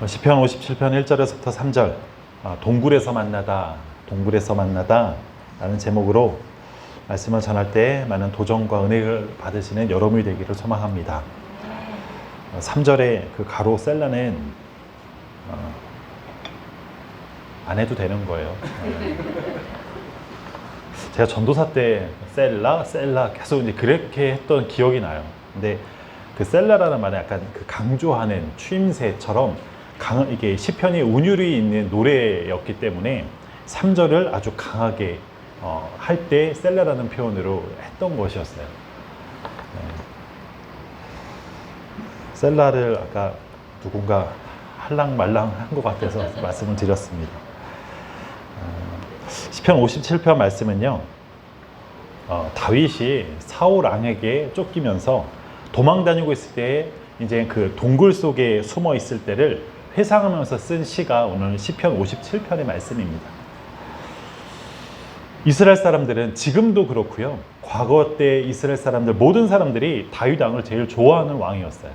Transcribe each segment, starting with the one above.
시편 57편 1절에서부터 3절 동굴에서 만나다 라는 제목으로 말씀을 전할 때 많은 도전과 은혜를 받으시는 여러분이 되기를 소망합니다. 3절에 그 가로 셀라는 안 해도 되는 거예요. 제가 전도사 때 셀라 계속 이제 그렇게 했던 기억이 나요. 근데 그 셀라라는 말은 약간 그 강조하는 추임새처럼 이게 시편이 운율이 있는 노래였기 때문에 3절을 아주 강하게 할 때 셀라라는 표현으로 했던 것이었어요. 셀라를 아까 누군가 할랑말랑 한 것 같아서 말씀을 드렸습니다. 시편 57편 말씀은요, 다윗이 사울 왕에게 쫓기면서 도망 다니고 있을 때 이제 그 동굴 속에 숨어 있을 때를 회상하면서 쓴 시가 오늘 시편 57편의 말씀입니다. 이스라엘 사람들은 지금도 그렇고요, 과거 때 이스라엘 사람들 모든 사람들이 다윗 왕을 제일 좋아하는 왕이었어요.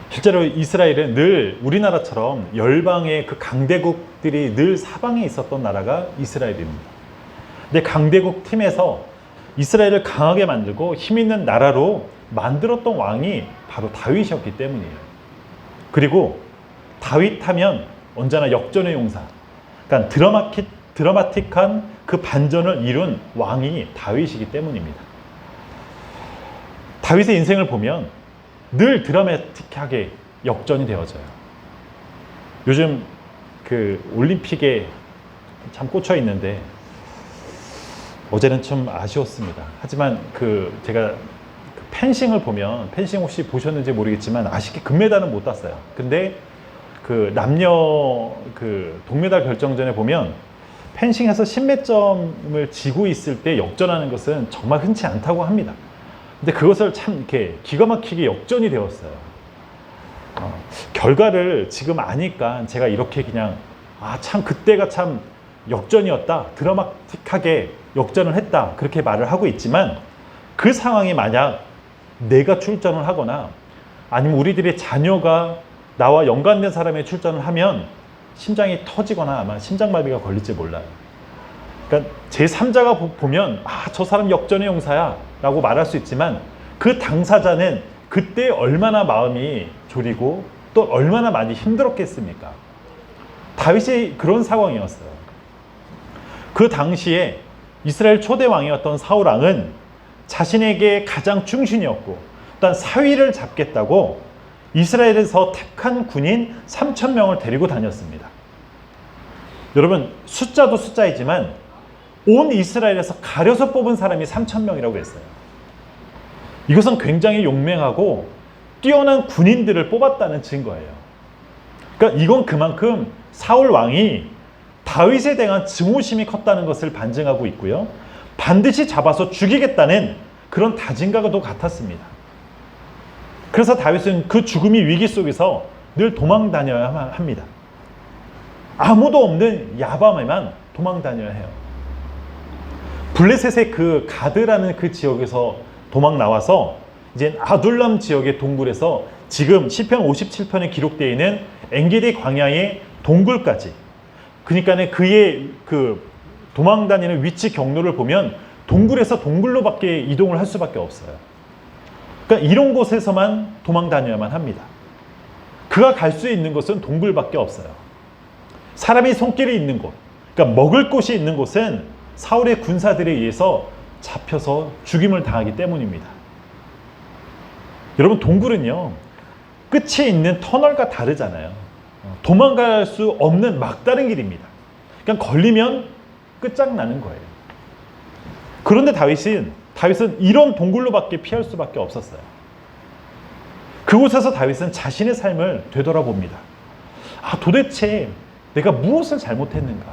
실제로 이스라엘은 늘 우리나라처럼 열방의 그 강대국들이 늘 사방에 있었던 나라가 이스라엘입니다. 근데 강대국 팀에서 이스라엘을 강하게 만들고 힘 있는 나라로 만들었던 왕이 바로 다윗이었기 때문이에요. 그리고 다윗 하면 언제나 역전의 용사, 그러니까 드라마틱한 그 반전을 이룬 왕이 다윗이기 때문입니다. 다윗의 인생을 보면 늘 드라마틱하게 역전이 되어져요. 요즘 그 올림픽에 참 꽂혀 있는데 어제는 좀 아쉬웠습니다. 하지만 제가 펜싱을 보면, 펜싱 혹시 보셨는지 모르겠지만 아쉽게 금메달은 못 땄어요. 근데 그 남녀 그 동메달 결정전에 보면 펜싱에서 10몇 점을 지고 있을 때 역전하는 것은 정말 흔치 않다고 합니다. 근데 그것을 참 이렇게 기가 막히게 역전이 되었어요. 결과를 지금 아니까 제가 이렇게 그냥 참 그때가 참 역전이었다, 드라마틱하게 역전을 했다, 그렇게 말을 하고 있지만, 그 상황이 만약 내가 출전을 하거나 아니면 우리들의 자녀가 나와 연관된 사람이 출전을 하면 심장이 터지거나 아마 심장마비가 걸릴지 몰라요. 그러니까 제3자가 보면 저 사람 역전의 용사야 라고 말할 수 있지만, 그 당사자는 그때 얼마나 마음이 졸이고 또 얼마나 많이 힘들었겠습니까? 다윗이 그런 상황이었어요. 그 당시에 이스라엘 초대 왕이었던 사울 왕은 자신에게 가장 충신이었고 또한 사위를 잡겠다고 이스라엘에서 택한 군인 3,000명을 데리고 다녔습니다. 여러분, 숫자도 숫자이지만 온 이스라엘에서 가려서 뽑은 사람이 3,000명이라고 했어요. 이것은 굉장히 용맹하고 뛰어난 군인들을 뽑았다는 증거예요. 그러니까 이건 그만큼 사울 왕이 다윗에 대한 증오심이 컸다는 것을 반증하고 있고요, 반드시 잡아서 죽이겠다는 그런 다짐과도 같았습니다. 그래서 다윗은 그 죽음의 위기 속에서 늘 도망 다녀야 합니다. 아무도 없는 야밤에만 도망 다녀야 해요. 블레셋의 그 가드라는 그 지역에서 도망 나와서 이제 아둘람 지역의 동굴에서 지금 시편 57편에 기록되어 있는 엔게디 광야의 동굴까지, 그러니까 그의 그 도망 다니는 위치 경로를 보면 동굴에서 동굴로밖에 이동을 할 수밖에 없어요. 그러니까 이런 곳에서만 도망 다녀야만 합니다. 그가 갈 수 있는 곳은 동굴밖에 없어요. 사람이 손길이 있는 곳, 그러니까 먹을 곳이 있는 곳은 사울의 군사들에 의해서 잡혀서 죽임을 당하기 때문입니다. 여러분, 동굴은요, 끝이 있는 터널과 다르잖아요. 도망갈 수 없는 막다른 길입니다. 그냥 걸리면 끝장나는 거예요. 그런데 다윗은 이런 동굴로밖에 피할 수밖에 없었어요. 그곳에서 다윗은 자신의 삶을 되돌아봅니다. 도대체 내가 무엇을 잘못했는가?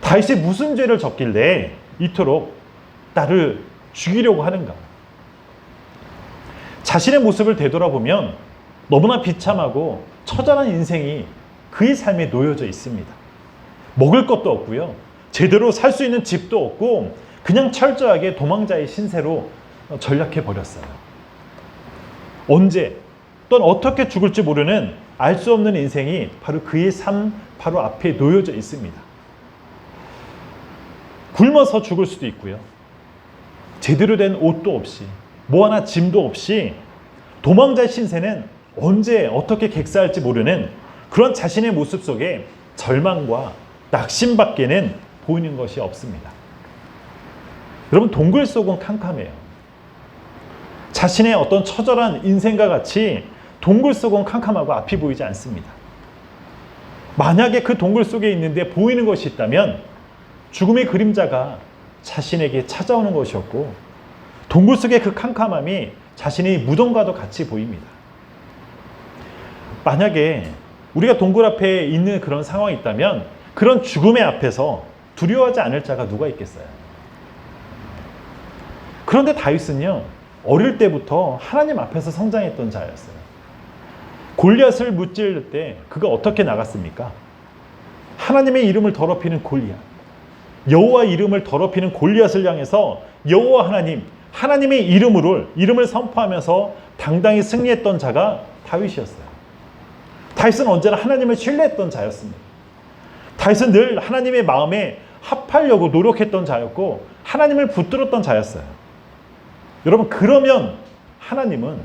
다윗이 무슨 죄를 졌길래 이토록 나를 죽이려고 하는가? 자신의 모습을 되돌아보면 너무나 비참하고 처절한 인생이 그의 삶에 놓여져 있습니다. 먹을 것도 없고요, 제대로 살 수 있는 집도 없고 그냥 철저하게 도망자의 신세로 전락해 버렸어요. 언제 또는 어떻게 죽을지 모르는 알 수 없는 인생이 바로 그의 삶 바로 앞에 놓여져 있습니다. 굶어서 죽을 수도 있고요. 제대로 된 옷도 없이, 뭐 하나 짐도 없이 도망자 신세는 언제 어떻게 객사할지 모르는 그런 자신의 모습 속에 절망과 낙심밖에는 보이는 것이 없습니다. 여러분, 동굴 속은 캄캄해요. 자신의 어떤 처절한 인생과 같이 동굴 속은 캄캄하고 앞이 보이지 않습니다. 만약에 그 동굴 속에 있는데 보이는 것이 있다면 죽음의 그림자가 자신에게 찾아오는 것이었고, 동굴 속의 그 캄캄함이 자신의 무덤과도 같이 보입니다. 만약에 우리가 동굴 앞에 있는 그런 상황이 있다면 그런 죽음의 앞에서 두려워하지 않을 자가 누가 있겠어요? 그런데 다윗은요, 어릴 때부터 하나님 앞에서 성장했던 자였어요. 골리앗을 무찌를 때 그가 어떻게 나갔습니까? 하나님의 이름을 더럽히는 골리앗, 여호와 이름을 더럽히는 골리앗을 향해서 여호와 하나님의 이름을 선포하면서 당당히 승리했던 자가 다윗이었어요. 다윗은 언제나 하나님을 신뢰했던 자였습니다. 다윗은 늘 하나님의 마음에 합하려고 노력했던 자였고 하나님을 붙들었던 자였어요. 여러분, 그러면 하나님은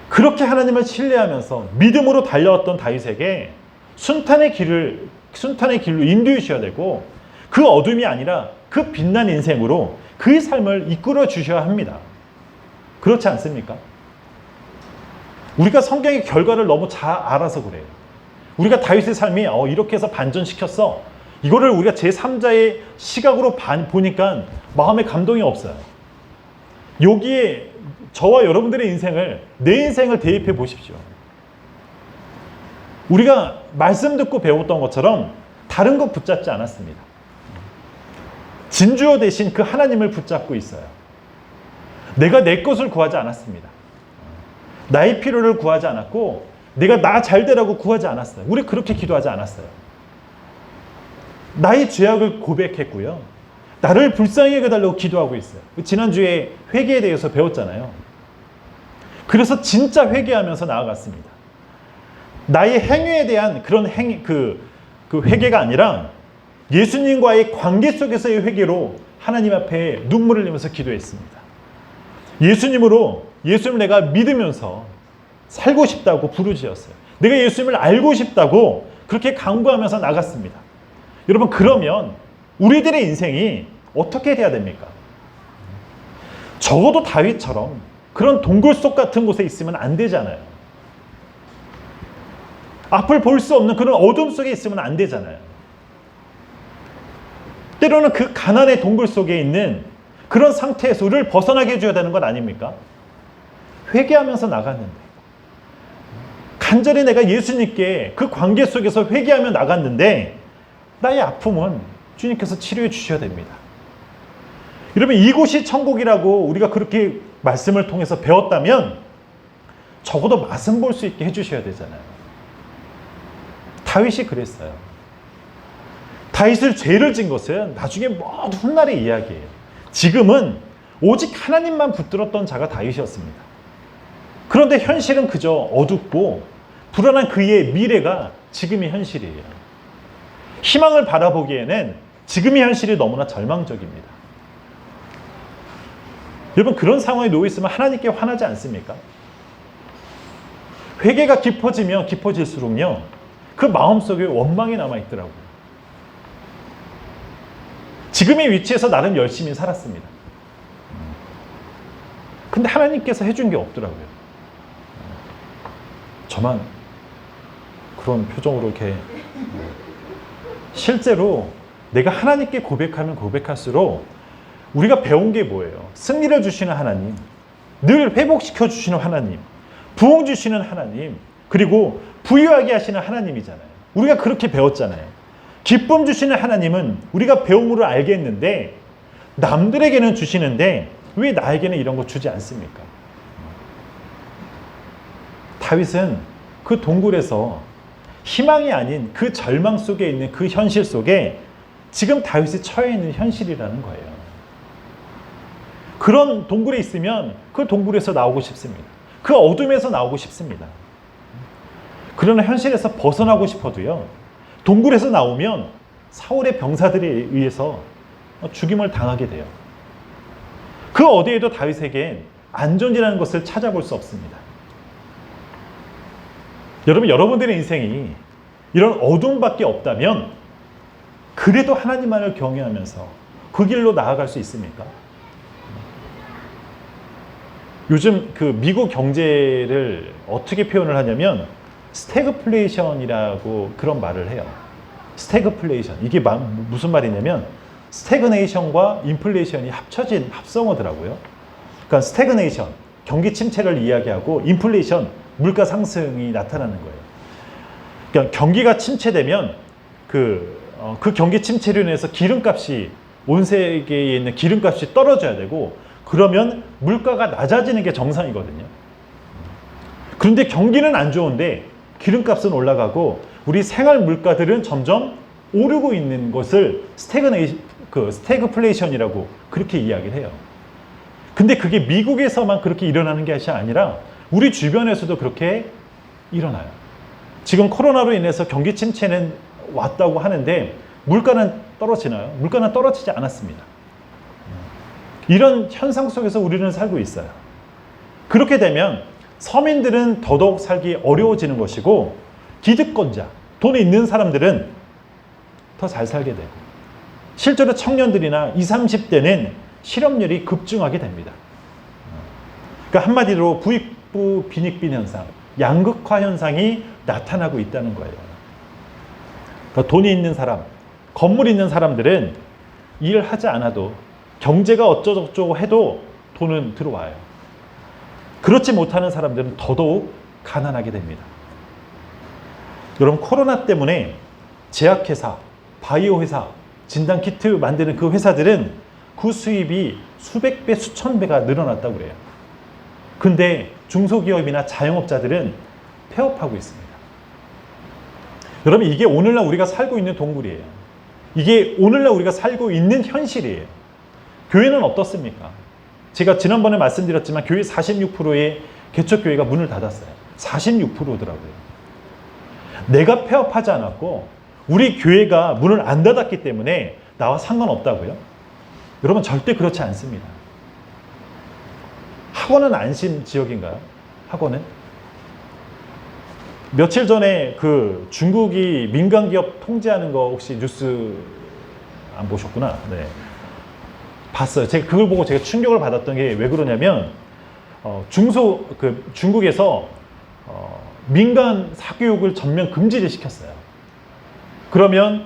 그렇게 하나님을 신뢰하면서 믿음으로 달려왔던 다윗에게 순탄의 길로 인도해 주셔야 되고, 그 어둠이 아니라 그 빛난 인생으로 그의 삶을 이끌어 주셔야 합니다. 그렇지 않습니까? 우리가 성경의 결과를 너무 잘 알아서 그래요. 우리가 다윗의 삶이 이렇게 해서 반전시켰어, 이거를 우리가 제3자의 시각으로 보니까 마음에 감동이 없어요. 여기에 저와 여러분들의 인생을, 내 인생을 대입해 보십시오. 우리가 말씀 듣고 배웠던 것처럼 다른 것 붙잡지 않았습니다. 진주어 대신 그 하나님을 붙잡고 있어요. 내가 내 것을 구하지 않았습니다. 나의 필요를 구하지 않았고, 내가 나 잘되라고 구하지 않았어요. 우리 그렇게 기도하지 않았어요. 나의 죄악을 고백했고요, 나를 불쌍히 여겨달라고 기도하고 있어요. 지난주에 회개에 대해서 배웠잖아요. 그래서 진짜 회개하면서 나아갔습니다. 나의 행위에 대한 그런 그 회개가 아니라 예수님과의 관계 속에서의 회개로 하나님 앞에 눈물을 흘리면서 기도했습니다. 예수님을 내가 믿으면서 살고 싶다고 부르짖었어요. 내가 예수님을 알고 싶다고 그렇게 간구하면서 나갔습니다. 여러분, 그러면 우리들의 인생이 어떻게 돼야 됩니까? 적어도 다윗처럼 그런 동굴 속 같은 곳에 있으면 안 되잖아요. 앞을 볼 수 없는 그런 어둠 속에 있으면 안 되잖아요. 때로는 그 가난의 동굴 속에 있는 그런 상태에서 우리를 벗어나게 해줘야 되는 것 아닙니까? 회개하면서 나갔는데, 간절히 내가 예수님께 그 관계 속에서 회개하며 나갔는데, 나의 아픔은 주님께서 치료해 주셔야 됩니다. 여러분, 이곳이 천국이라고 우리가 그렇게 말씀을 통해서 배웠다면 적어도 맛은 볼 수 있게 해주셔야 되잖아요. 다윗이 그랬어요. 다윗을 죄를 진 것은 나중에 모두 훗날의 이야기예요. 지금은 오직 하나님만 붙들었던 자가 다윗이었습니다. 그런데 현실은 그저 어둡고 불안한 그의 미래가 지금의 현실이에요. 희망을 바라보기에는 지금의 현실이 너무나 절망적입니다. 여러분, 그런 상황에 놓여 있으면 하나님께 화나지 않습니까? 회개가 깊어지면 깊어질수록요, 그 마음속에 원망이 남아있더라고요. 지금의 위치에서 나름 열심히 살았습니다. 근데 하나님께서 해준 게 없더라고요. 저만 그런 표정으로 이렇게. 실제로 내가 하나님께 고백하면 고백할수록 우리가 배운 게 뭐예요? 승리를 주시는 하나님, 늘 회복시켜 주시는 하나님, 부흥 주시는 하나님, 그리고 부유하게 하시는 하나님이잖아요. 우리가 그렇게 배웠잖아요. 기쁨 주시는 하나님은 우리가 배움으로 알겠는데 남들에게는 주시는데 왜 나에게는 이런 거 주지 않습니까? 다윗은 그 동굴에서 희망이 아닌 그 절망 속에 있는 그 현실 속에 지금 다윗이 처해 있는 현실이라는 거예요. 그런 동굴에 있으면 그 동굴에서 나오고 싶습니다. 그 어둠에서 나오고 싶습니다. 그러나 현실에서 벗어나고 싶어도요, 동굴에서 나오면 사울의 병사들에 의해서 죽임을 당하게 돼요. 그 어디에도 다윗에겐 안전이라는 것을 찾아볼 수 없습니다. 여러분, 여러분들의 인생이 이런 어둠밖에 없다면 그래도 하나님만을 경외하면서 그 길로 나아갈 수 있습니까? 요즘 그 미국 경제를 어떻게 표현을 하냐면 스태그플레이션이라고 그런 말을 해요. 스태그플레이션. 이게 무슨 말이냐면 스태그네이션과 인플레이션이 합쳐진 합성어더라고요. 그러니까 스태그네이션, 경기 침체를 이야기하고 인플레이션, 물가 상승이 나타나는 거예요. 그러니까 경기가 침체되면 그 경기 침체로 인해서 기름값이, 온 세계에 있는 기름값이 떨어져야 되고, 그러면 물가가 낮아지는 게 정상이거든요. 그런데 경기는 안 좋은데 기름값은 올라가고 우리 생활 물가들은 점점 오르고 있는 것을 스태그플레이션이라고 그렇게 이야기를 해요. 근데 그게 미국에서만 그렇게 일어나는 것이 아니라 우리 주변에서도 그렇게 일어나요. 지금 코로나로 인해서 경기 침체는 왔다고 하는데 물가는 떨어지나요? 물가는 떨어지지 않았습니다. 이런 현상 속에서 우리는 살고 있어요. 그렇게 되면 서민들은 더더욱 살기 어려워지는 것이고, 기득권자, 돈이 있는 사람들은 더 잘 살게 되고, 실제로 청년들이나 20, 30대는 실업률이 급증하게 됩니다. 그러니까 한마디로 부익부 빈익빈 현상, 양극화 현상이 나타나고 있다는 거예요. 그러니까 돈이 있는 사람, 건물 있는 사람들은 일을 하지 않아도, 경제가 어쩌고저쩌고 해도 돈은 들어와요. 그렇지 못하는 사람들은 더더욱 가난하게 됩니다. 여러분, 코로나 때문에 제약회사, 바이오 회사, 진단키트 만드는 그 회사들은 그 수입이 수백 배, 수천 배가 늘어났다고 그래요. 근데 중소기업이나 자영업자들은 폐업하고 있습니다. 여러분, 이게 오늘날 우리가 살고 있는 동굴이에요. 이게 오늘날 우리가 살고 있는 현실이에요. 교회는 어떻습니까? 제가 지난번에 말씀드렸지만 교회 46%의 개척교회가 문을 닫았어요. 46%더라고요. 내가 폐업하지 않았고 우리 교회가 문을 안 닫았기 때문에 나와 상관없다고요? 여러분, 절대 그렇지 않습니다. 학원은 안심 지역인가요? 학원은? 며칠 전에 그 중국이 민간기업 통제하는 거 혹시 뉴스 안 보셨구나. 네. 봤어요. 제가 그걸 보고 제가 충격을 받았던 게 왜 그러냐면, 중국에서 민간 사교육을 전면 금지를 시켰어요. 그러면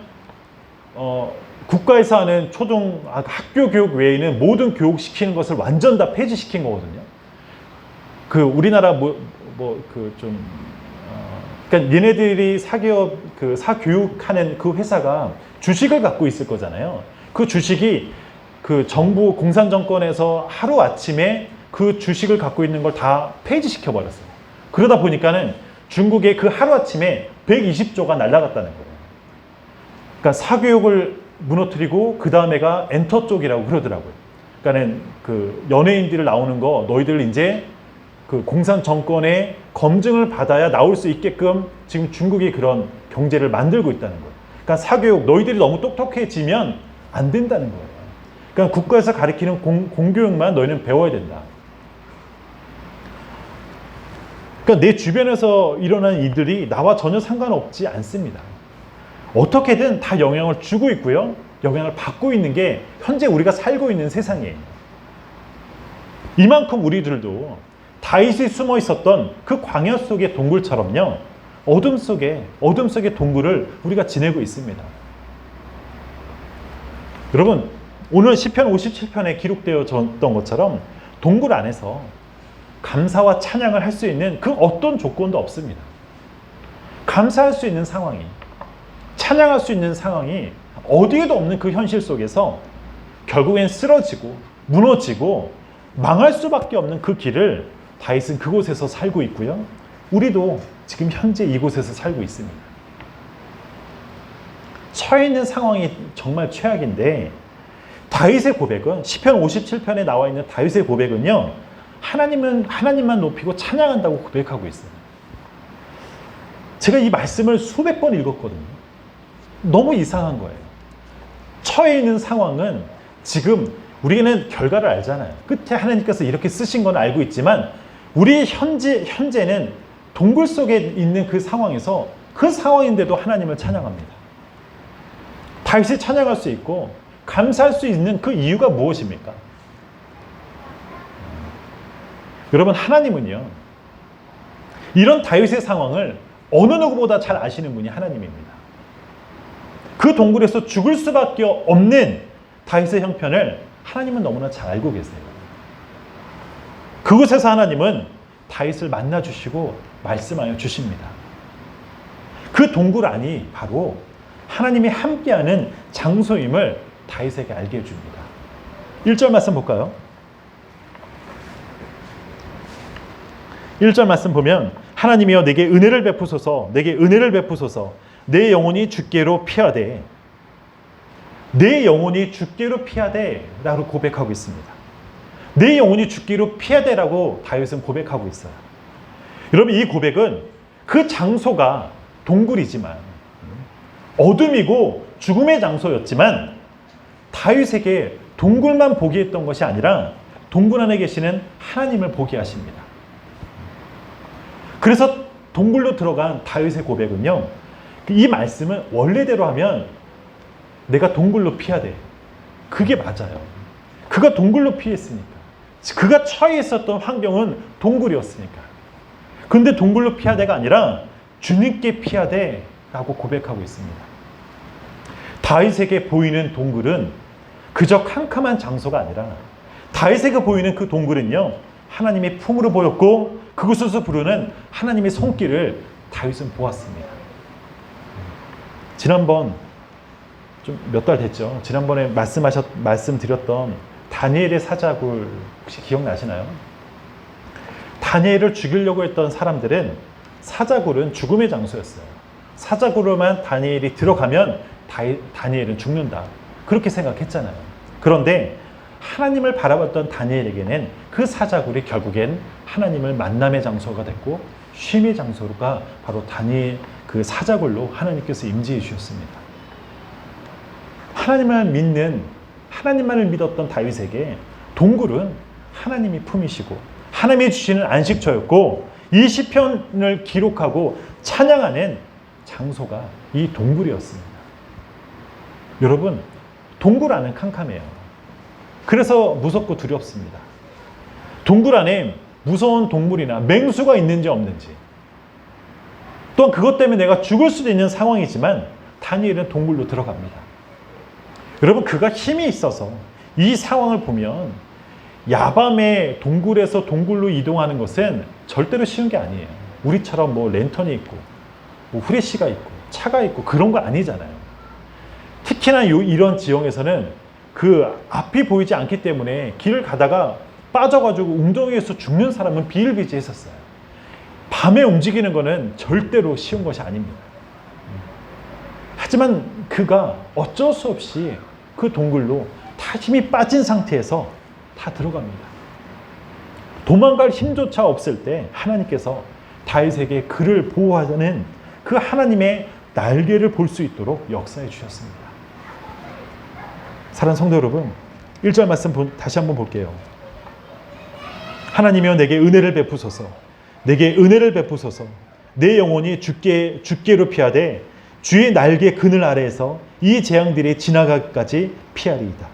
국가에서 하는 학교 교육 외에는 모든 교육 시키는 것을 완전 다 폐지시킨 거거든요. 그 우리나라 그러니까 얘네들이 사기업 사교육하는 그 회사가 주식을 갖고 있을 거잖아요. 그 주식이 그 정부 공산 정권에서 하루 아침에 그 주식을 갖고 있는 걸 다 폐지시켜 버렸어요. 그러다 보니까는 중국의 그 하루 아침에 120조가 날아갔다는 거예요. 그러니까 사교육을 무너뜨리고 그 다음에가 엔터 쪽이라고 그러더라고요. 그러니까는 그 연예인들 나오는 거 너희들 이제 그 공산 정권의 검증을 받아야 나올 수 있게끔 지금 중국이 그런 경제를 만들고 있다는 거예요. 그러니까 사교육 너희들이 너무 똑똑해지면 안 된다는 거예요. 그러니까 국가에서 가르치는 공교육만 너희는 배워야 된다. 그러니까 내 주변에서 일어나는 일들이 나와 전혀 상관없지 않습니다. 어떻게든 다 영향을 주고 있고요. 영향을 받고 있는 게 현재 우리가 살고 있는 세상이에요. 이만큼 우리들도 다윗이 숨어 있었던 그 광야 속의 동굴처럼요. 어둠 속의 동굴을 우리가 지내고 있습니다. 여러분, 오늘 시편 57편에 기록되어졌던 것처럼 동굴 안에서 감사와 찬양을 할 수 있는 그 어떤 조건도 없습니다. 감사할 수 있는 상황이, 찬양할 수 있는 상황이 어디에도 없는 그 현실 속에서 결국엔 쓰러지고 무너지고 망할 수밖에 없는 그 길을 다윗은 그곳에서 살고 있고요. 우리도 지금 현재 이곳에서 살고 있습니다. 처해 있는 상황이 정말 최악인데, 다윗의 고백은, 시편 57편에 나와 있는 다윗의 고백은요, 하나님만 높이고 찬양한다고 고백하고 있어요. 제가 이 말씀을 수백 번 읽었거든요. 너무 이상한 거예요. 처해 있는 상황은 지금 우리는 결과를 알잖아요. 끝에 하나님께서 이렇게 쓰신 건 알고 있지만 우리 현재는 동굴 속에 있는 그 상황에서 그 상황인데도 하나님을 찬양합니다. 다윗이 찬양할 수 있고 감사할 수 있는 그 이유가 무엇입니까? 여러분, 하나님은요, 이런 다윗의 상황을 어느 누구보다 잘 아시는 분이 하나님입니다. 그 동굴에서 죽을 수밖에 없는 다윗의 형편을 하나님은 너무나 잘 알고 계세요. 그곳에서 하나님은 다윗을 만나주시고 말씀하여 주십니다. 그 동굴 안이 바로 하나님이 함께하는 장소임을 다윗에게 알게 해줍니다. 1절 말씀 볼까요? 1절 말씀 보면 하나님이여 내게 은혜를 베푸소서, 내게 은혜를 베푸소서, 내 영혼이 주께로 피하되, 내 영혼이 주께로 피하되 라고 고백하고 있습니다. 내 영혼이 주께로 피하되 라고 다윗은 고백하고 있어요. 여러분, 이 고백은 그 장소가 동굴이지만 어둠이고 죽음의 장소였지만 다윗에게 동굴만 보게 했던 것이 아니라 동굴 안에 계시는 하나님을 보게 하십니다. 그래서 동굴로 들어간 다윗의 고백은요, 이 말씀은 원래대로 하면 내가 동굴로 피하되, 그게 맞아요. 그가 동굴로 피했으니까, 그가 처해 있었던 환경은 동굴이었으니까. 그런데 동굴로 피하되가 아니라 주님께 피하되 라고 고백하고 있습니다. 다윗에게 보이는 동굴은 그저 캄캄한 장소가 아니라 다윗에게 보이는 그 동굴은요, 하나님의 품으로 보였고 그곳에서 부르는 하나님의 손길을 다윗은 보았습니다. 지난번 좀 몇 달 됐죠. 지난번에 말씀드렸던 다니엘의 사자굴 혹시 기억나시나요? 다니엘을 죽이려고 했던 사람들은 사자굴은 죽음의 장소였어요. 사자굴로만 다니엘이 들어가면 다니엘은 죽는다, 그렇게 생각했잖아요. 그런데 하나님을 바라봤던 다니엘에게는 그 사자굴이 결국엔 하나님을 만남의 장소가 됐고 쉼의 장소가 바로 다니엘 그 사자굴로 하나님께서 임재해 주셨습니다. 하나님만을 믿었던 다윗에게 동굴은 하나님이 품이시고 하나님이 주시는 안식처였고 이 시편을 기록하고 찬양하는 장소가 이 동굴이었습니다. 여러분, 동굴 안은 캄캄해요. 그래서 무섭고 두렵습니다. 동굴 안에 무서운 동물이나 맹수가 있는지 없는지, 또한 그것 때문에 내가 죽을 수도 있는 상황이지만 다니엘은 동굴로 들어갑니다. 여러분, 그가 힘이 있어서 이 상황을 보면 야밤에 동굴에서 동굴로 이동하는 것은 절대로 쉬운 게 아니에요. 우리처럼 뭐 랜턴이 있고 뭐 후레쉬가 있고 차가 있고 그런 거 아니잖아요. 특히나 이런 지형에서는 그 앞이 보이지 않기 때문에 길을 가다가 빠져가지고 웅덩이에서 죽는 사람은 비일비재했었어요. 밤에 움직이는 거는 절대로 쉬운 것이 아닙니다. 하지만 그가 어쩔 수 없이 그 동굴로 다 힘이 빠진 상태에서 다 들어갑니다. 도망갈 힘조차 없을 때 하나님께서 다윗에게 그를 보호하는 그 하나님의 날개를 볼 수 있도록 역사해 주셨습니다. 사랑하는 성도 여러분, 1절 말씀 다시 한번 볼게요. 하나님이여 내게 은혜를 베푸소서, 내게 은혜를 베푸소서, 내 영혼이 주께로 피하되 주의 날개 그늘 아래에서 이 재앙들이 지나가기까지 피하리이다.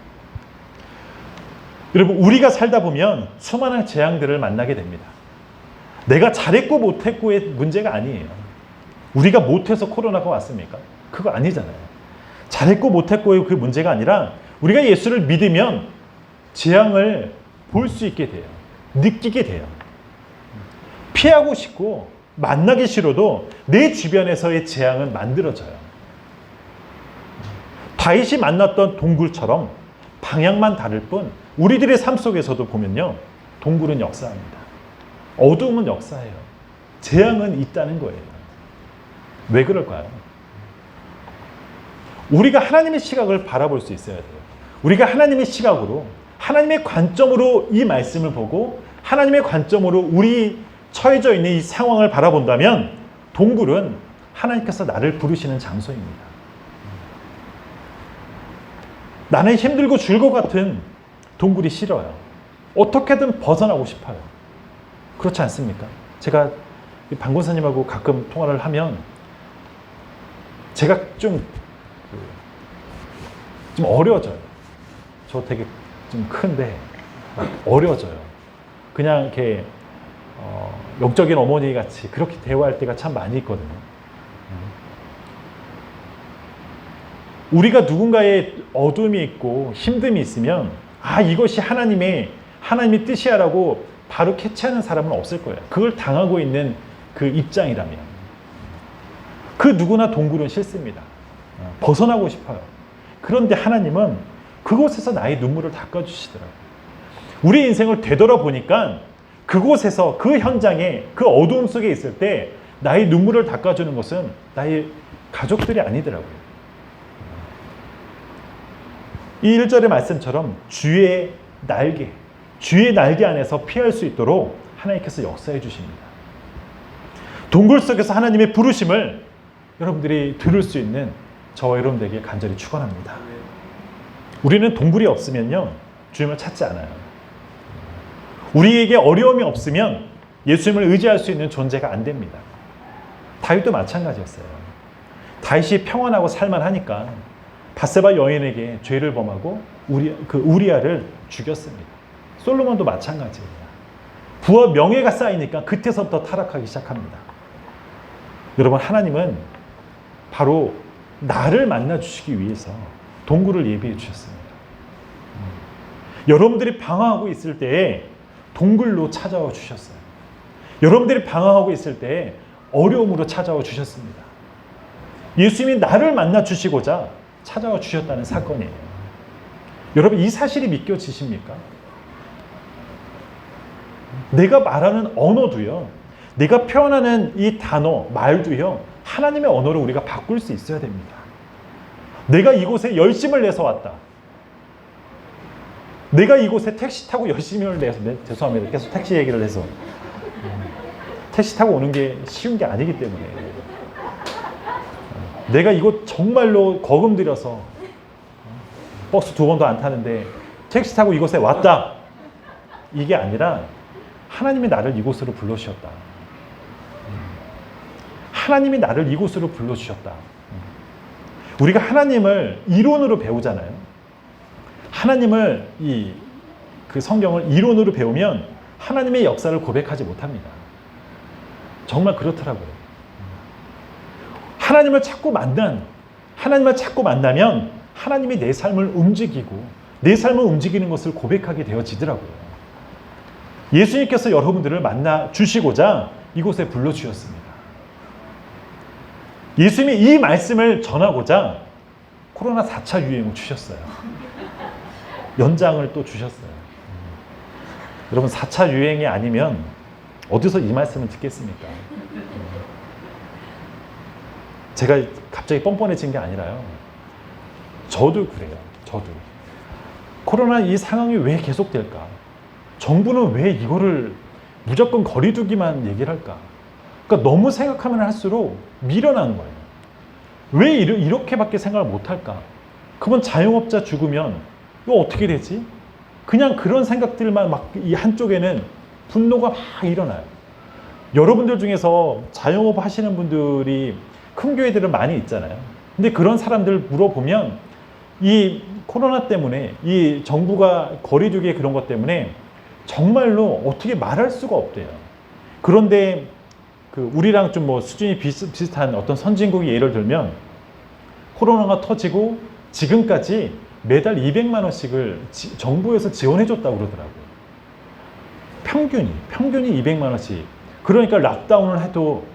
여러분, 우리가 살다 보면 수많은 재앙들을 만나게 됩니다. 내가 잘했고 못했고의 문제가 아니에요. 우리가 못해서 코로나가 왔습니까? 그거 아니잖아요. 잘했고 못했고의 그 문제가 아니라 우리가 예수를 믿으면 재앙을 볼 수 있게 돼요. 느끼게 돼요. 피하고 싶고 만나기 싫어도 내 주변에서의 재앙은 만들어져요. 다윗이 만났던 동굴처럼 방향만 다를 뿐 우리들의 삶 속에서도 보면요, 동굴은 역사합니다. 어두움은 역사예요. 재앙은 있다는 거예요. 왜 그럴까요? 우리가 하나님의 시각을 바라볼 수 있어야 돼요. 우리가 하나님의 시각으로, 하나님의 관점으로 이 말씀을 보고 하나님의 관점으로 우리 처해져 있는 이 상황을 바라본다면 동굴은 하나님께서 나를 부르시는 장소입니다. 나는 힘들고 죽을 것 같은 동굴이 싫어요. 어떻게든 벗어나고 싶어요. 그렇지 않습니까? 제가 방 권사님하고 가끔 통화를 하면 제가 좀 어려져요. 저 되게 좀 큰데 어려져요. 그냥 이렇게 영적인 어머니 같이 그렇게 대화할 때가 참 많이 있거든요. 우리가 누군가의 어둠이 있고 힘듦이 있으면 이것이 하나님의 뜻이야라고 바로 캐치하는 사람은 없을 거예요. 그걸 당하고 있는 그 입장이라면. 그 누구나 동굴은 싫습니다. 벗어나고 싶어요. 그런데 하나님은 그곳에서 나의 눈물을 닦아주시더라고요. 우리 인생을 되돌아보니까 그곳에서 그 현장에 그 어두움 속에 있을 때 나의 눈물을 닦아주는 것은 나의 가족들이 아니더라고요. 이 1절의 말씀처럼 주의 날개 안에서 피할 수 있도록 하나님께서 역사해 주십니다. 동굴 속에서 하나님의 부르심을 여러분들이 들을 수 있는 저와 여러분들에게 간절히 축원합니다. 우리는 동굴이 없으면요, 주님을 찾지 않아요. 우리에게 어려움이 없으면 예수님을 의지할 수 있는 존재가 안 됩니다. 다윗도 마찬가지였어요. 다윗이 평안하고 살만하니까 밧세바 여인에게 죄를 범하고 우리아를 죽였습니다. 솔로몬도 마찬가지예요. 부와 명예가 쌓이니까 그때서부터 타락하기 시작합니다. 여러분, 하나님은 바로 나를 만나주시기 위해서 동굴을 예비해 주셨습니다. 여러분들이 방황하고 있을 때에 동굴로 찾아와 주셨어요. 여러분들이 방황하고 있을 때에 어려움으로 찾아와 주셨습니다. 예수님이 나를 만나 주시고자 찾아와 주셨다는 사건이에요. 여러분, 이 사실이 믿겨지십니까? 내가 말하는 언어도요, 내가 표현하는 이 단어, 말도요, 하나님의 언어로 우리가 바꿀 수 있어야 됩니다. 내가 이곳에 열심을 내서 왔다. 내가 이곳에 택시 타고 열심을 내서, 죄송합니다. 계속 택시 얘기를 해서. 택시 타고 오는 게 쉬운 게 아니기 때문에. 내가 이곳 정말로 거금 들여서 버스 2번도 안 타는데 택시 타고 이곳에 왔다. 이게 아니라 하나님이 나를 이곳으로 불러주셨다. 하나님이 나를 이곳으로 불러주셨다. 우리가 하나님을 이론으로 배우잖아요. 하나님을 그 성경을 이론으로 배우면 하나님의 역사를 고백하지 못합니다. 정말 그렇더라고요. 하나님을 자꾸 만나면 하나님이 내 삶을 움직이고 내 삶을 움직이는 것을 고백하게 되어지더라고요. 예수님께서 여러분들을 만나 주시고자 이곳에 불러주셨습니다. 예수님이 이 말씀을 전하고자 코로나 4차 유행을 주셨어요. 연장을 또 주셨어요. 여러분, 4차 유행이 아니면 어디서 이 말씀을 듣겠습니까? 제가 갑자기 뻔뻔해진 게 아니라요. 저도 그래요. 저도. 코로나 이 상황이 왜 계속될까? 정부는 왜 이거를 무조건 거리 두기만 얘기를 할까? 그러니까 너무 생각하면 할수록 미련한 거예요. 왜 이렇게밖에 생각을 못 할까? 그러면 자영업자 죽으면 이거 어떻게 되지? 그냥 그런 생각들만 막 이 한쪽에는 분노가 막 일어나요. 여러분들 중에서 자영업 하시는 분들이 큰 교회들은 많이 있잖아요. 근데 그런 사람들 물어보면 이 코로나 때문에 이 정부가 거리두기 그런 것 때문에 정말로 어떻게 말할 수가 없대요. 그런데 우리랑 좀 뭐 수준이 비슷한 어떤 선진국이 예를 들면 코로나가 터지고 지금까지 매달 200만 원씩을 정부에서 지원해줬다고 그러더라고요. 평균이 200만 원씩. 그러니까 락다운을 해도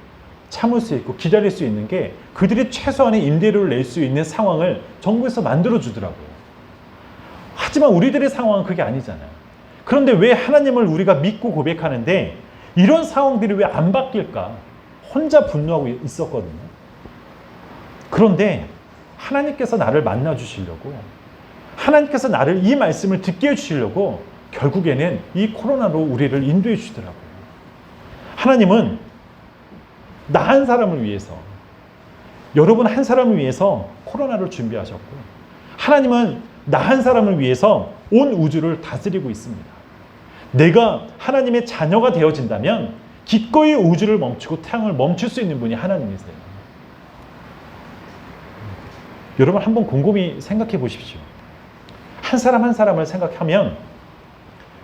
참을 수 있고 기다릴 수 있는 게 그들이 최소한의 임대료를 낼 수 있는 상황을 정부에서 만들어주더라고요. 하지만 우리들의 상황은 그게 아니잖아요. 그런데 왜 하나님을 우리가 믿고 고백하는데 이런 상황들이 왜 안 바뀔까? 혼자 분노하고 있었거든요. 그런데 하나님께서 나를 만나주시려고, 하나님께서 나를 이 말씀을 듣게 해주시려고 결국에는 이 코로나로 우리를 인도해 주시더라고요. 하나님은 나 한 사람을 위해서, 여러분 한 사람을 위해서 코로나를 준비하셨고, 하나님은 나 한 사람을 위해서 온 우주를 다스리고 있습니다. 내가 하나님의 자녀가 되어진다면 기꺼이 우주를 멈추고 태양을 멈출 수 있는 분이 하나님이세요. 여러분 한번 곰곰이 생각해 보십시오. 한 사람 한 사람을 생각하면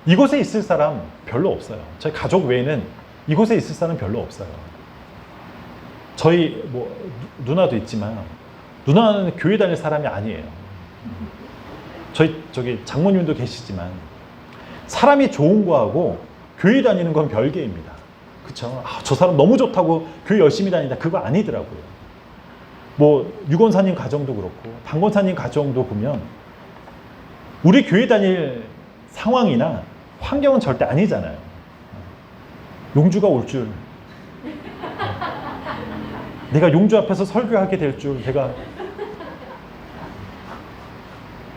이곳에 있을 사람 별로 없어요. 저희 가족 외에는 이곳에 있을 사람 별로 없어요. 저희 누나도 있지만 누나는 교회 다닐 사람이 아니에요. 저기 장모님도 계시지만 사람이 좋은 거하고 교회 다니는 건 별개입니다. 그쵸? 저 사람 너무 좋다고 교회 열심히 다닌다, 그거 아니더라고요. 유건사님 가정도 그렇고 방건사님 가정도 보면 우리 교회 다닐 상황이나 환경은 절대 아니잖아요. 용주가 올 줄, 내가 용주 앞에서 설교하게 될 줄,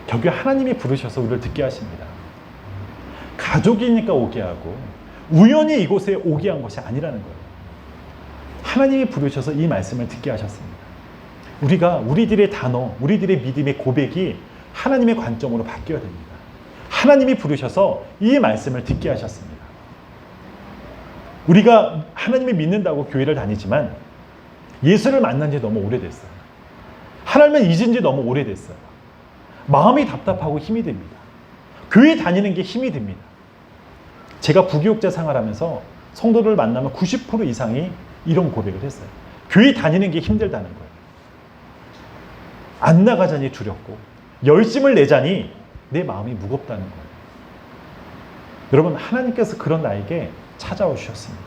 결국에 하나님이 부르셔서 우리를 듣게 하십니다. 가족이니까 오게 하고 우연히 이곳에 오게 한 것이 아니라는 거예요. 하나님이 부르셔서 이 말씀을 듣게 하셨습니다. 우리들의 단어, 우리들의 믿음의 고백이 하나님의 관점으로 바뀌어야 됩니다. 하나님이 부르셔서 이 말씀을 듣게 하셨습니다. 우리가 하나님을 믿는다고 교회를 다니지만 예수를 만난 지 너무 오래됐어요. 하나님을 잊은 지 너무 오래됐어요. 마음이 답답하고 힘이 듭니다. 교회 다니는 게 힘이 듭니다. 제가 부교육자 생활하면서 성도를 만나면 90% 이상이 이런 고백을 했어요. 교회 다니는 게 힘들다는 거예요. 안 나가자니 두렵고 열심을 내자니 내 마음이 무겁다는 거예요. 여러분, 하나님께서 그런 나에게 찾아와 주셨습니다.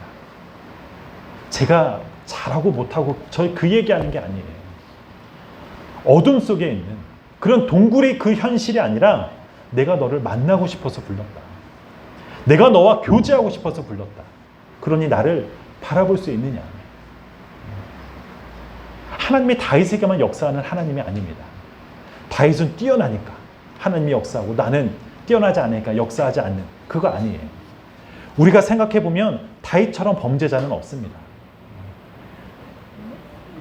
제가 잘하고 못하고 저희 그 얘기하는 게 아니에요. 어둠 속에 있는 그런 동굴의 그 현실이 아니라 내가 너를 만나고 싶어서 불렀다. 내가 너와 교제하고 싶어서 불렀다. 그러니 나를 바라볼 수 있느냐. 하나님이 다윗에게만 역사하는 하나님이 아닙니다. 다윗은 뛰어나니까 하나님이 역사하고 나는 뛰어나지 않으니까 역사하지 않는, 그거 아니에요. 우리가 생각해보면 다윗처럼 범죄자는 없습니다.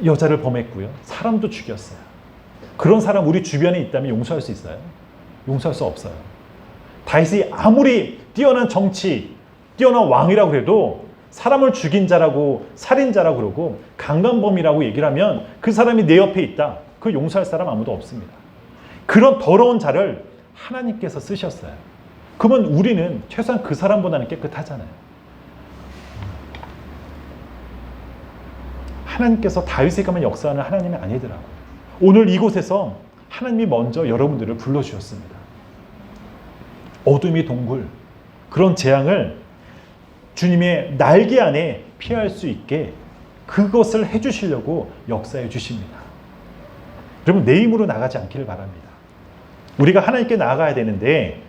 여자를 범했고요. 사람도 죽였어요. 그런 사람 우리 주변에 있다면 용서할 수 있어요? 용서할 수 없어요. 다윗이 아무리 뛰어난 정치, 뛰어난 왕이라고 해도 사람을 죽인 자라고, 살인자라고 그러고 강간범이라고 얘기를 하면 그 사람이 내 옆에 있다. 그 용서할 사람 아무도 없습니다. 그런 더러운 자를 하나님께서 쓰셨어요. 그러면 우리는 최소한 그 사람보다는 깨끗하잖아요. 하나님께서 다윗에게만 역사하는 하나님이 아니더라고요. 오늘 이곳에서 하나님이 먼저 여러분들을 불러주셨습니다. 어둠의 동굴, 그런 재앙을 주님의 날개 안에 피할 수 있게 그것을 해주시려고 역사해 주십니다. 여러분, 내 힘으로 나가지 않기를 바랍니다. 우리가 하나님께 나아가야 되는데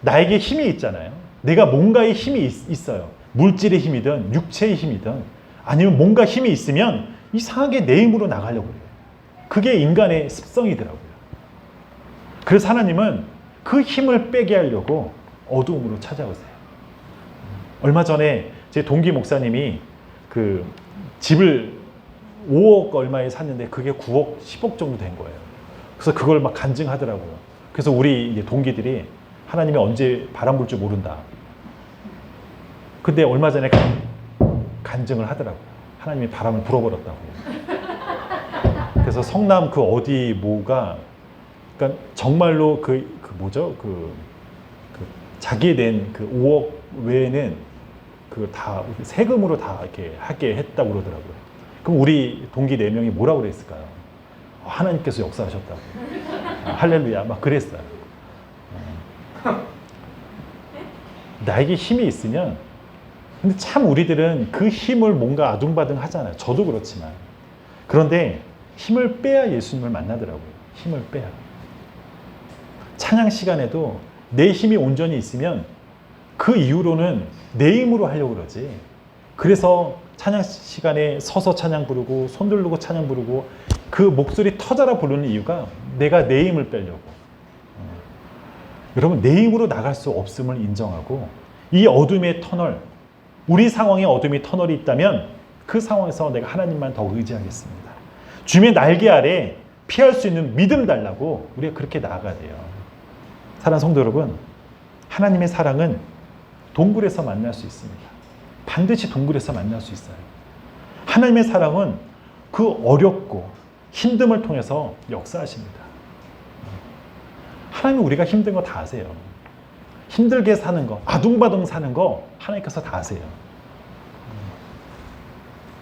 나에게 힘이 있잖아요. 내가 뭔가의 힘이 있어요. 물질의 힘이든 육체의 힘이든 아니면 뭔가 힘이 있으면 이상하게 내 힘으로 나가려고 해요. 그게 인간의 습성이더라고요. 그래서 하나님은 그 힘을 빼게 하려고 어두움으로 찾아오세요. 얼마 전에 제 동기 목사님이 그 집을 5억 얼마에 샀는데 그게 9억, 10억 정도 된 거예요. 그래서 그걸 막 간증하더라고요. 그래서 우리 이제 동기들이 하나님이 언제 바람 불 줄 모른다. 근데 얼마 전에 간증을 하더라고요. 하나님이 바람을 불어버렸다고. 그래서 성남 그 어디 뭐가, 그러니까 정말로 그 자기에 낸 그 5억 외에는 그 다 세금으로 다 이렇게 하게 했다고 그러더라고요. 그럼 우리 동기 4명이 뭐라고 그랬을까요? 하나님께서 역사하셨다고. 할렐루야, 막 그랬어요. 나에게 힘이 있으면, 근데 참 우리들은 그 힘을 뭔가 아둥바둥 하잖아요. 저도 그렇지만. 그런데 힘을 빼야 예수님을 만나더라고요. 힘을 빼야. 찬양 시간에도 내 힘이 온전히 있으면 그 이후로는 내 힘으로 하려고 그러지. 그래서 찬양 시간에 서서 찬양 부르고 손 들고 찬양 부르고 그 목소리 터져라 부르는 이유가 내가 내 힘을 빼려고. 여러분, 내 힘으로 나갈 수 없음을 인정하고 이 어둠의 터널, 우리 상황에 어둠의 터널이 있다면 그 상황에서 내가 하나님만 더 의지하겠습니다. 주님의 날개 아래 피할 수 있는 믿음 달라고 우리가 그렇게 나아가야 돼요. 사랑하는 성도 여러분, 하나님의 사랑은 동굴에서 만날 수 있습니다. 반드시 동굴에서 만날 수 있어요. 하나님의 사랑은 그 어렵고 힘듦을 통해서 역사하십니다. 하나님은 우리가 힘든 거 다 아세요. 힘들게 사는 거, 아둥바둥 사는 거 하나님께서 다 아세요.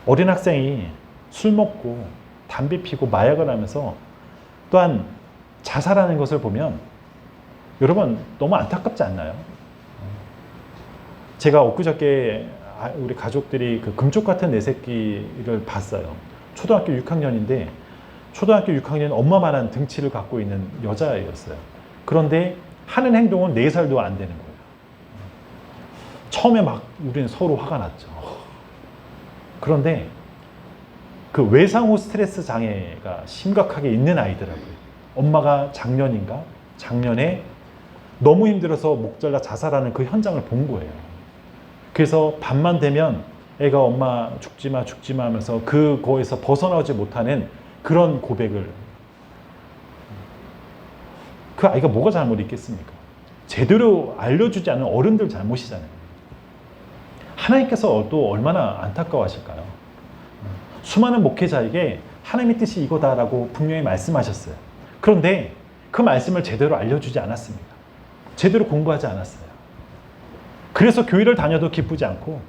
어린 학생이 술 먹고 담배 피고 마약을 하면서 또한 자살하는 것을 보면 여러분 너무 안타깝지 않나요? 제가 엊그저께 우리 가족들이 그 금쪽 같은 내 새끼를 봤어요. 초등학교 6학년인데 초등학교 6학년 엄마만한 등치를 갖고 있는 여자애였어요. 그런데 하는 행동은 4살도 안 되는 거예요. 처음에 막 우리는 서로 화가 났죠. 그런데 그 외상후 스트레스 장애가 심각하게 있는 아이더라고요. 엄마가 작년에 너무 힘들어서 목 잘라 자살하는 그 현장을 본 거예요. 그래서 밤만 되면 애가 엄마 죽지 마 하면서 그거에서 벗어나오지 못하는 그런 고백을. 그 아이가 뭐가 잘못 있겠습니까? 제대로 알려주지 않은 어른들 잘못이잖아요. 하나님께서 또 얼마나 안타까워하실까요? 수많은 목회자에게 하나님의 뜻이 이거다라고 분명히 말씀하셨어요. 그런데 그 말씀을 제대로 알려주지 않았습니다. 제대로 공부하지 않았어요. 그래서 교회를 다녀도 기쁘지 않고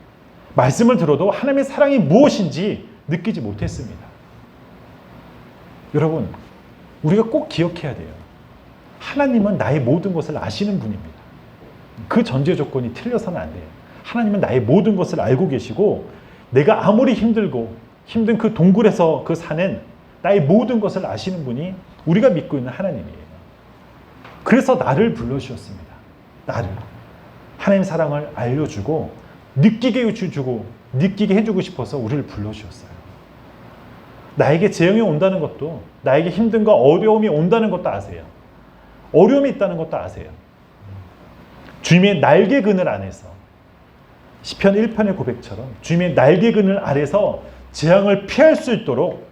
말씀을 들어도 하나님의 사랑이 무엇인지 느끼지 못했습니다. 여러분, 우리가 꼭 기억해야 돼요. 하나님은 나의 모든 것을 아시는 분입니다. 그 전제 조건이 틀려서는 안 돼요. 하나님은 나의 모든 것을 알고 계시고 내가 아무리 힘들고 힘든 그 동굴에서 그 사는 나의 모든 것을 아시는 분이 우리가 믿고 있는 하나님이에요. 그래서 나를 불러주셨습니다. 나를. 하나님의 사랑을 알려주고 느끼게 해주고 싶어서 우리를 불러주셨어요. 나에게 재앙이 온다는 것도, 나에게 힘든과 어려움이 온다는 것도 아세요. 어려움이 있다는 것도 아세요. 주님의 날개 그늘 안에서 시편 1편의 고백처럼 주님의 날개 그늘 아래서 재앙을 피할 수 있도록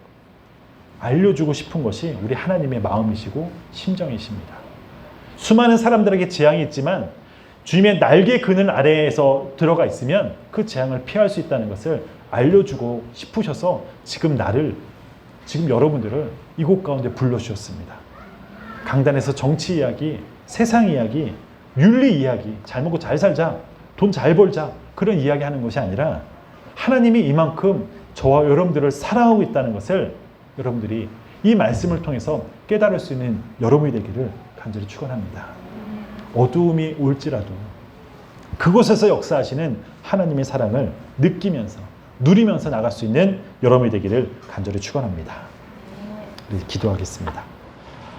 알려주고 싶은 것이 우리 하나님의 마음이시고 심정이십니다. 수많은 사람들에게 재앙이 있지만 주님의 날개 그늘 아래에서 들어가 있으면 그 재앙을 피할 수 있다는 것을 알려주고 싶으셔서 지금 여러분들을 이곳 가운데 불러주셨습니다. 강단에서 정치 이야기, 세상 이야기, 윤리 이야기, 잘 먹고 잘 살자, 돈 잘 벌자, 그런 이야기 하는 것이 아니라 하나님이 이만큼 저와 여러분들을 사랑하고 있다는 것을 여러분들이 이 말씀을 통해서 깨달을 수 있는 여러분이 되기를 간절히 축원합니다. 어두움이 올지라도 그곳에서 역사하시는 하나님의 사랑을 느끼면서 누리면서 나갈 수 있는 여러분이 되기를 간절히 축원합니다. 우리 기도하겠습니다.